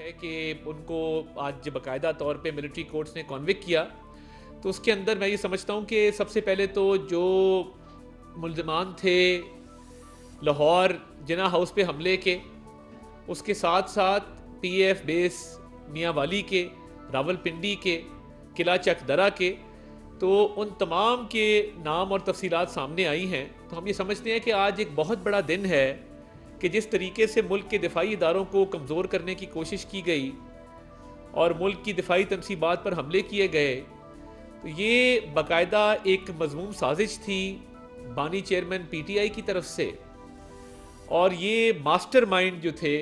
ہے کہ ان کو آج باقاعدہ طور پہ ملٹری کورٹس نے کنوکٹ کیا، تو اس کے اندر میں یہ سمجھتا ہوں کہ سب سے پہلے تو جو ملزمان تھے لاہور جناح ہاؤس پہ حملے کے، اس کے ساتھ ساتھ پی ایف بیس میاں والی کے، راول پنڈی کے، قلعہ چک درہ کے، تو ان تمام کے نام اور تفصیلات سامنے آئی ہیں۔ تو ہم یہ سمجھتے ہیں کہ آج ایک بہت بڑا دن ہے کہ جس طریقے سے ملک کے دفاعی اداروں کو کمزور کرنے کی کوشش کی گئی اور ملک کی دفاعی تنصیبات پر حملے کیے گئے، تو یہ باقاعدہ ایک مذموم سازش تھی بانی چیئرمین پی ٹی آئی کی طرف سے، اور یہ ماسٹر مائنڈ جو تھے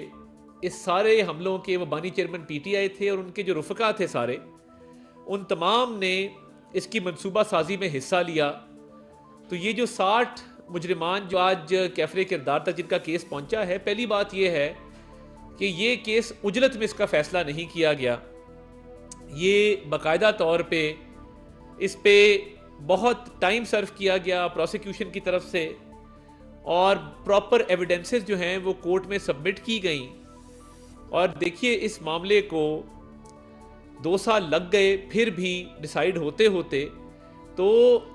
اس سارے حملوں کے وہ بانی چیئرمین پی ٹی آئی تھے، اور ان کے جو رفقا تھے سارے، ان تمام نے اس کی منصوبہ سازی میں حصہ لیا۔ تو یہ جو 60 مجرمان جو آج کیفر کردار تک جن کا کیس پہنچا ہے، پہلی بات یہ ہے کہ یہ کیس اجلت میں اس کا فیصلہ نہیں کیا گیا، یہ باقاعدہ طور پہ اس پہ بہت ٹائم سرو کیا گیا پروسیکیوشن کی طرف سے، اور پراپر ایویڈنسز جو ہیں وہ کورٹ میں سبمٹ کی گئیں۔ اور دیکھیے اس معاملے کو 2 سال لگ گئے پھر بھی ڈیسائیڈ ہوتے ہوتے۔ تو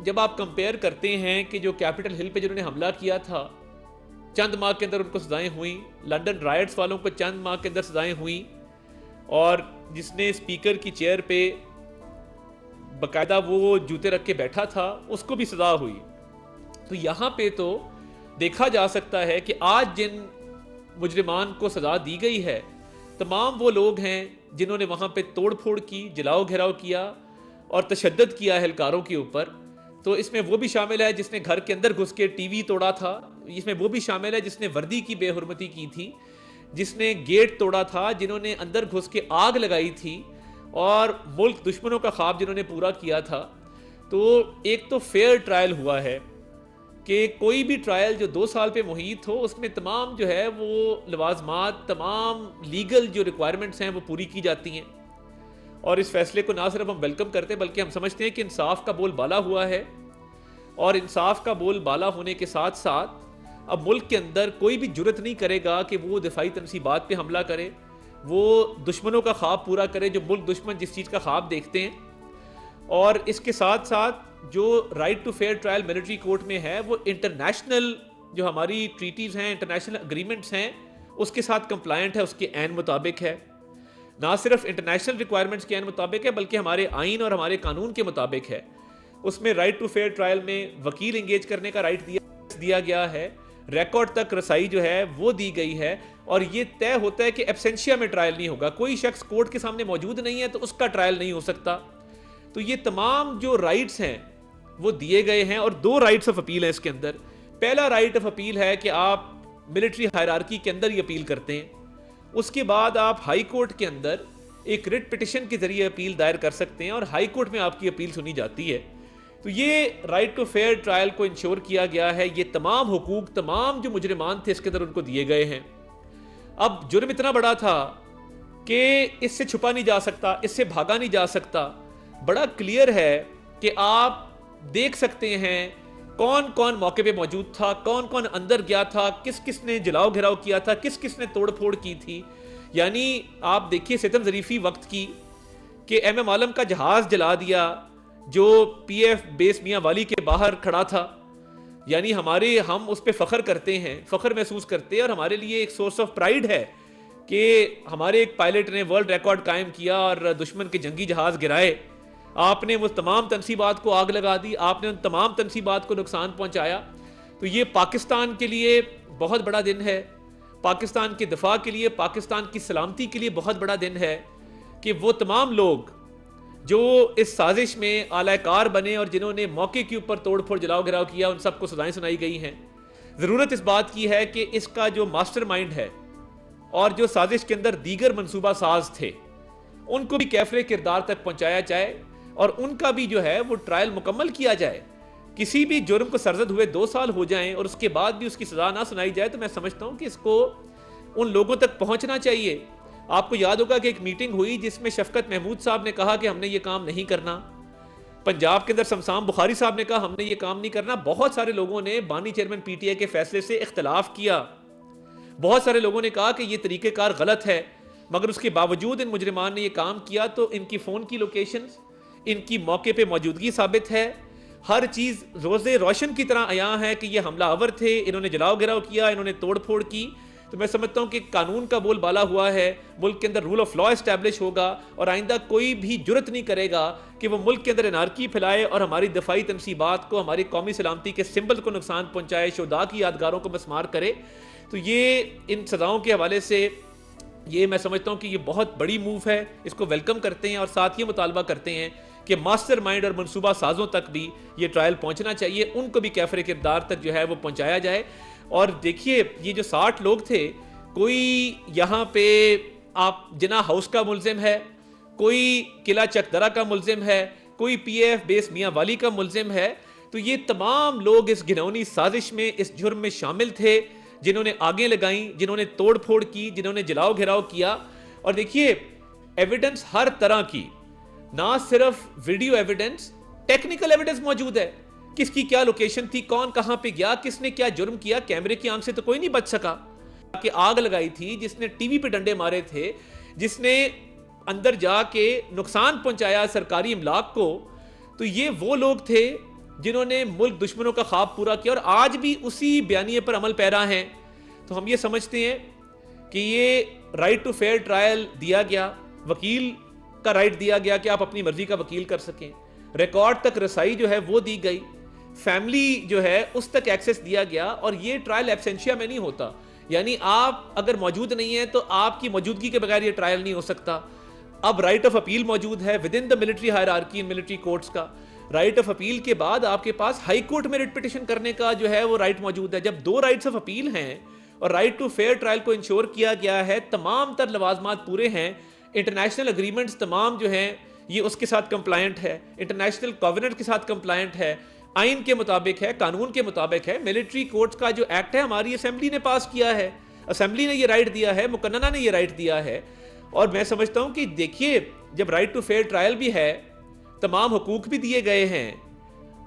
جب آپ کمپیئر کرتے ہیں کہ جو کیپٹل ہل پہ جنہوں نے حملہ کیا تھا چند ماہ کے اندر ان کو سزائیں ہوئیں، لنڈن رائٹس والوں کو چند ماہ کے اندر سزائیں ہوئیں، اور جس نے اسپیکر کی چیئر پہ باقاعدہ وہ جوتے رکھ کے بیٹھا تھا اس کو بھی سزا ہوئی، تو یہاں پہ تو دیکھا جا سکتا ہے کہ آج جن مجرمان کو سزا دی گئی ہے تمام وہ لوگ ہیں جنہوں نے وہاں پہ توڑ پھوڑ کی، جلاؤ گھیراؤ کیا اور تشدد کیا اہلکاروں کے اوپر۔ تو اس میں وہ بھی شامل ہے جس نے گھر کے اندر گھس کے ٹی وی توڑا تھا، اس میں وہ بھی شامل ہے جس نے وردی کی بے حرمتی کی تھی، جس نے گیٹ توڑا تھا، جنہوں نے اندر گھس کے آگ لگائی تھی، اور ملک دشمنوں کا خواب جنہوں نے پورا کیا تھا۔ تو ایک تو فیئر ٹرائل ہوا ہے کہ کوئی بھی ٹرائل جو 2 سال پہ محیط ہو اس میں تمام جو ہے وہ لوازمات، تمام لیگل جو ریکوائرمنٹس ہیں وہ پوری کی جاتی ہیں، اور اس فیصلے کو نہ صرف ہم ویلکم کرتے ہیں بلکہ ہم سمجھتے ہیں کہ انصاف کا بول بالا ہوا ہے، اور انصاف کا بول بالا ہونے کے ساتھ ساتھ اب ملک کے اندر کوئی بھی جرت نہیں کرے گا کہ وہ دفاعی تنصیبات پہ حملہ کرے، وہ دشمنوں کا خواب پورا کرے جو ملک دشمن جس چیز کا خواب دیکھتے ہیں۔ اور اس کے ساتھ ساتھ جو right to fair trial military court میں ہے وہ انٹرنیشنل جو ہماری ٹریٹیز ہیں، انٹرنیشنل اگریمنٹس ہیں، اس کے ساتھ کمپلائنٹ ہے، اس کے عین مطابق ہے، نہ صرف انٹرنیشنل ریکوائرمنٹس کے عین مطابق ہے بلکہ ہمارے آئین اور ہمارے قانون کے مطابق ہے۔ اس میں رائٹ ٹو فیئر ٹرائل میں وکیل انگیج کرنے کا رائٹ دیا گیا ہے، ریکارڈ تک رسائی جو ہے وہ دی گئی ہے، اور یہ طے ہوتا ہے کہ ایبسینشیا میں ٹرائل نہیں ہوگا، کوئی شخص کورٹ کے سامنے موجود نہیں ہے تو اس کا ٹرائل نہیں ہو سکتا۔ تو یہ تمام جو رائٹس ہیں وہ دیے گئے ہیں، اور 2 رائٹس آف اپیل ہیں اس کے اندر۔ پہلا رائٹ آف اپیل ہے کہ آپ ملٹری ہائرارکی کے اندر ہی اپیل کرتے ہیں، اس کے بعد آپ ہائی کورٹ کے اندر ایک ریٹ پٹیشن کے ذریعے اپیل دائر کر سکتے ہیں، اور ہائی کورٹ میں آپ کی اپیل سنی جاتی ہے۔ تو یہ رائٹ ٹو فیئر ٹرائل کو انشور کیا گیا ہے، یہ تمام حقوق تمام جو مجرمان تھے اس کے اندر ان کو دیے گئے ہیں۔ اب جرم اتنا بڑا تھا کہ اس سے چھپا نہیں جا سکتا، اس سے بھاگا نہیں جا سکتا، بڑا کلیئر ہے کہ آپ دیکھ سکتے ہیں کون کون موقع پہ موجود تھا، کون کون اندر گیا تھا، کس کس نے جلاؤ گھیراؤ کیا تھا، کس کس نے توڑ پھوڑ کی تھی۔ یعنی آپ دیکھیے ستم ظریفی وقت کی کہ ایم ایم عالم کا جہاز جلا دیا جو پی ایف بیس میاں والی کے باہر کھڑا تھا، یعنی ہم اس پہ فخر کرتے ہیں، فخر محسوس کرتے ہیں، اور ہمارے لیے ایک سورس آف پرائیڈ ہے کہ ہمارے ایک پائلٹ نے ورلڈ ریکارڈ قائم کیا اور دشمن کے جنگی جہاز گرائے۔ آپ نے وہ تمام تنصیبات کو آگ لگا دی، آپ نے ان تمام تنصیبات کو نقصان پہنچایا۔ تو یہ پاکستان کے لیے بہت بڑا دن ہے، پاکستان کے دفاع کے لیے، پاکستان کی سلامتی کے لیے بہت بڑا دن ہے کہ وہ تمام لوگ جو اس سازش میں اعلی کار بنے اور جنہوں نے موقع کے اوپر توڑ پھوڑ جلاؤ گھراؤ کیا ان سب کو سزائیں سنائی گئی ہیں۔ ضرورت اس بات کی ہے کہ اس کا جو ماسٹر مائنڈ ہے اور جو سازش کے اندر دیگر منصوبہ ساز تھے ان کو بھی کیفر کردار تک پہنچایا جائے، اور ان کا بھی جو ہے وہ ٹرائل مکمل کیا جائے۔ کسی بھی جرم کو سرزد ہوئے 2 سال ہو جائیں اور اس کے بعد بھی اس کی سزا نہ سنائی جائے تو میں سمجھتا ہوں کہ اس کو ان لوگوں تک پہنچنا چاہیے۔ آپ کو یاد ہوگا کہ ایک میٹنگ ہوئی جس میں شفقت محمود صاحب نے کہا کہ ہم نے یہ کام نہیں کرنا، پنجاب کے اندر شمسام بخاری صاحب نے کہا ہم نے یہ کام نہیں کرنا، بہت سارے لوگوں نے بانی چیئرمین پی ٹی آئی کے فیصلے سے اختلاف کیا، بہت سارے لوگوں نے کہا کہ یہ طریقہ کار غلط ہے، مگر اس کے باوجود ان مجرمان نے یہ کام کیا تو ان کی فون کی لوکیشنز، ان کی موقع پہ موجودگی ثابت ہے، ہر چیز روز روشن کی طرح عیاں ہے کہ یہ حملہ آور تھے، انہوں نے جلاؤ گراؤ کیا، انہوں نے توڑ پھوڑ کی. تو میں سمجھتا ہوں کہ قانون کا بول بالا ہوا ہے، ملک کے اندر رول آف لا اسٹیبلش ہوگا، اور آئندہ کوئی بھی جرت نہیں کرے گا کہ وہ ملک کے اندر انارکی پھیلائے اور ہماری دفاعی تنصیبات کو، ہماری قومی سلامتی کے سمبل کو نقصان پہنچائے، شہداء کی یادگاروں کو مسمار کرے. تو یہ ان سزاؤں کے حوالے سے یہ میں سمجھتا ہوں کہ یہ بہت بڑی موو ہے، اس کو ویلکم کرتے ہیں، اور ساتھ یہ مطالبہ کرتے ہیں کہ ماسٹر مائنڈ اور منصوبہ سازوں تک بھی یہ ٹرائل پہنچنا چاہیے، ان کو بھی کیفر کردار تک جو ہے وہ پہنچایا جائے. اور دیکھیے یہ جو 60 لوگ تھے، کوئی یہاں پہ آپ جناح ہاؤس کا ملزم ہے، کوئی قلعہ چک درہ کا ملزم ہے، کوئی پی اے ایف بیس میاں والی کا ملزم ہے. تو یہ تمام لوگ اس گھنونی سازش میں، اس جرم میں شامل تھے، جنہوں نے آگیں لگائیں، جنہوں نے توڑ پھوڑ کی، جنہوں نے جلاؤ گھراؤ کیا. اور دیکھیے ایویڈنس ہر طرح کی، نہ صرف ویڈیو ایویڈنس، ٹیکنیکل ایویڈنس موجود ہے، کس کی کیا لوکیشن تھی، کون کہاں پہ گیا، کس نے کیا جرم کیا. کیمرے کی آنکھ سے تو کوئی نہیں بچ سکا کہ آگ لگائی تھی، جس نے ٹی وی پہ ڈنڈے مارے تھے، جس نے اندر جا کے نقصان پہنچایا سرکاری املاک کو. تو یہ وہ لوگ تھے جنہوں نے ملک دشمنوں کا خواب پورا کیا، اور آج بھی اسی بیانیے پر عمل پیرا ہیں. تو ہم یہ سمجھتے ہیں کہ یہ رائٹ ٹو فیئر ٹرائل دیا گیا، وکیل کا رائٹ دیا گیا کہ آپ اپنی مرضی کا وکیل کر سکیں، ریکارڈ تک رسائی جو ہے وہ دی گئی، فیملی جو ہے اس تک ایکسس دیا گیا. اور یہ ٹرائل ایبسینشیا میں نہیں ہوتا، یعنی آپ اگر موجود نہیں ہیں تو آپ کی موجودگی کے بغیر یہ ٹرائل نہیں ہو سکتا. اب رائٹ آف اپیل موجود ہے with in the military hierarchy in military courts کا. رائٹ آف اپیل کے بعد آپ کے پاس ہائی کورٹ میں ریٹ پٹیشن کرنے کا جو ہے وہ رائٹ موجود ہے. جب دو رائٹس آف اپیل ہیں اور رائٹ ٹو فیئر ٹرائل کو انشور کیا گیا ہے، تمام تر لوازمات پورے ہیں، انٹرنیشنل اگریمنٹس تمام جو ہیں یہ اس کے ساتھ کمپلائنٹ ہے، انٹرنیشنل کووننٹ کے ساتھ کمپلائنٹ ہے، آئین کے مطابق ہے، قانون کے مطابق ہے. ملٹری کورٹس کا جو ایکٹ ہے ہماری اسمبلی نے پاس کیا ہے، اسمبلی نے یہ رائٹ دیا ہے، مقننہ نے یہ رائٹ دیا ہے. اور میں سمجھتا ہوں کہ دیکھیے جب رائٹ ٹو فیئر ٹرائل بھی ہے، تمام حقوق بھی دیے گئے ہیں،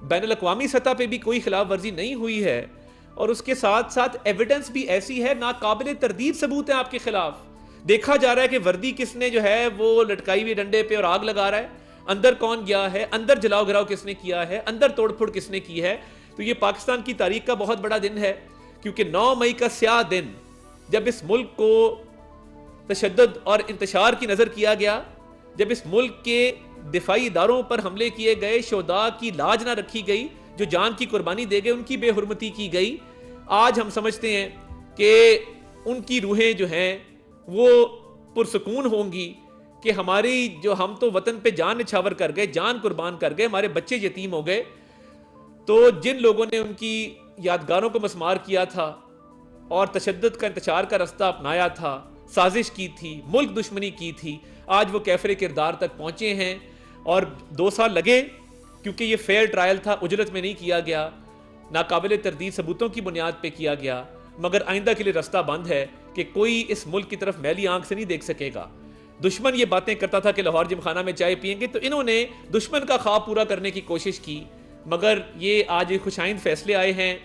بین الاقوامی سطح پہ بھی کوئی خلاف ورزی نہیں ہوئی ہے، اور اس کے ساتھ ساتھ ایویڈنس بھی ایسی ہے ناقابل تردید ثبوت ہے آپ کے خلاف. دیکھا جا رہا ہے کہ وردی کس نے جو ہے وہ لٹکائی ہوئی ڈنڈے پہ اور آگ لگا رہا ہے، اندر کون گیا ہے، اندر جلاؤ گراؤ کس نے کیا ہے، اندر توڑ پھوڑ کس نے کی ہے. تو یہ پاکستان کی تاریخ کا بہت بڑا دن ہے، کیونکہ 9 مئی کا سیاہ دن جب اس ملک کو تشدد اور انتشار کی نظر کیا گیا، جب اس ملک کے دفاعی اداروں پر حملے کیے گئے، شہداء کی لاج نہ رکھی گئی، جو جان کی قربانی دے گئے ان کی بے حرمتی کی گئی. آج ہم سمجھتے ہیں کہ ان کی روحیں جو ہیں وہ پرسکون ہوں گی کہ ہماری جو ہم تو وطن پہ جان نچھاور کر گئے، جان قربان کر گئے، ہمارے بچے یتیم ہو گئے. تو جن لوگوں نے ان کی یادگاروں کو مسمار کیا تھا اور تشدد کا انتشار کا رستہ اپنایا تھا، سازش کی تھی، ملک دشمنی کی تھی، آج وہ کیفر کردار تک پہنچے ہیں. اور 2 سال لگے کیونکہ یہ فیئر ٹرائل تھا، اجرت میں نہیں کیا گیا، ناقابل تردید ثبوتوں کی بنیاد پہ کیا گیا. مگر آئندہ کے لیے راستہ بند ہے کہ کوئی اس ملک کی طرف میلی آنکھ سے نہیں دیکھ سکے گا. دشمن یہ باتیں کرتا تھا کہ لاہور جم خانہ میں چائے پئیں گے، تو انہوں نے دشمن کا خواب پورا کرنے کی کوشش کی. مگر یہ آج خوش آئند فیصلے آئے ہیں.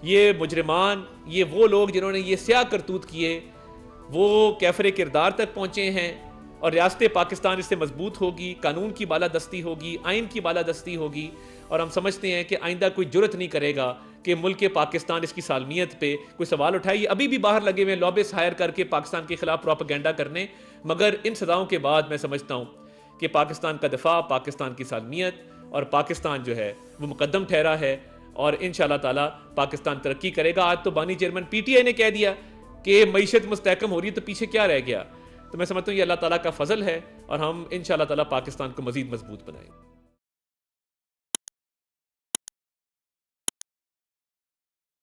یہ مجرمان، یہ وہ لوگ جنہوں نے یہ سیاہ کرتوت کیے، وہ کیفر کردار تک پہنچے ہیں، اور ریاست پاکستان اس سے مضبوط ہوگی، قانون کی بالادستی ہوگی، آئین کی بالادستی ہوگی. اور ہم سمجھتے ہیں کہ آئندہ کوئی جرت نہیں کرے گا کہ ملک پاکستان اس کی سالمیت پہ کوئی سوال اٹھائے. ابھی بھی باہر لگے ہوئے لابس ہائر کر کے پاکستان کے خلاف پروپیگنڈا کرنے. مگر ان سزاؤں کے بعد میں سمجھتا ہوں کہ پاکستان کا دفاع، پاکستان کی سالمیت اور پاکستان جو ہے وہ مقدم ٹھہرا ہے، اور انشاءاللہ تعالی پاکستان ترقی کرے گا. آج تو بانی چیئرمین پی ٹی آئی نے کہہ دیا کہ معیشت مستحکم ہو رہی ہے، تو پیچھے کیا رہ گیا. تو میں سمجھتا ہوں یہ اللہ تعالیٰ کا فضل ہے، اور ہم انشاءاللہ تعالیٰ پاکستان کو مزید مضبوط بنائیں.